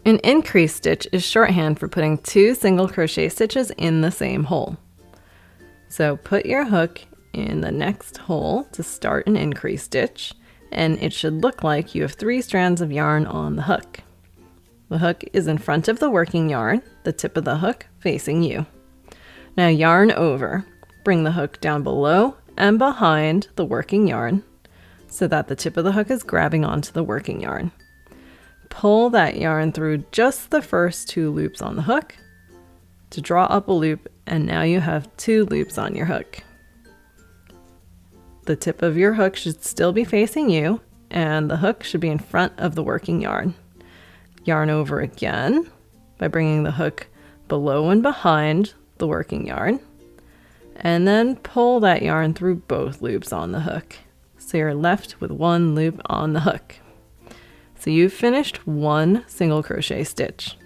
An increase stitch is shorthand for putting 2 single crochet stitches in the same hole. So put your hook in the next hole to start an increase stitch, and it should look like you have 3 strands of yarn on the hook. The hook is in front of the working yarn, the tip of the hook facing you. Now yarn over. Bring the hook down below and behind the working yarn so that the tip of the hook is grabbing onto the working yarn. Pull that yarn through just the first 2 loops on the hook to draw up a loop, and now you have 2 loops on your hook. The tip of your hook should still be facing you, and the hook should be in front of the working yarn. Yarn over again by bringing the hook below and behind the working yarn, and then pull that yarn through both loops on the hook. So you're left with 1 loop on the hook. So you've finished 1 single crochet stitch.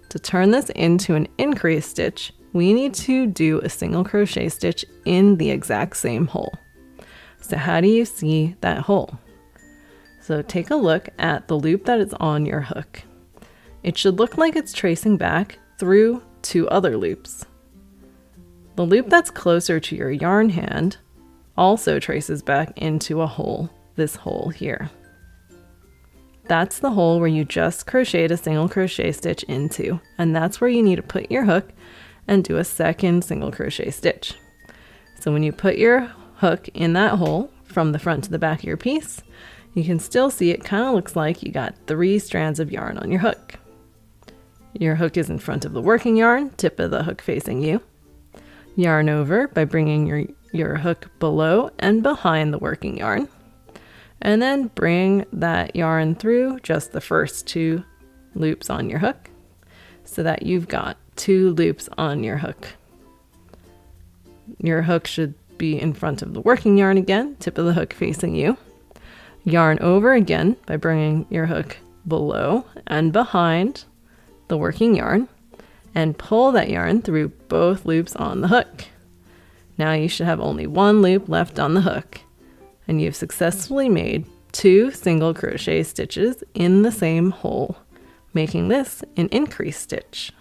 To turn this into an increase stitch, we need to do a single crochet stitch in the exact same hole. So how do you see that hole? So take a look at the loop that is on your hook. It should look like it's tracing back through 2 other loops. The loop that's closer to your yarn hand also traces back into a hole, this hole here. That's the hole where you just crocheted a single crochet stitch into, and that's where you need to put your hook and do a second single crochet stitch. So when you put your hook in that hole from the front to the back of your piece, you can still see it kind of looks like you got 3 strands of yarn on your hook. Your hook is in front of the working yarn, tip of the hook facing you. Yarn over by bringing your hook below and behind the working yarn. And then bring that yarn through just the first 2 loops on your hook so that you've got 2 loops on your hook. Your hook should be in front of the working yarn again, tip of the hook facing you. Yarn over again by bringing your hook below and behind the working yarn, and pull that yarn through both loops on the hook. Now you should have only 1 loop left on the hook, and you've successfully made 2 single crochet stitches in the same hole, making this an increase stitch.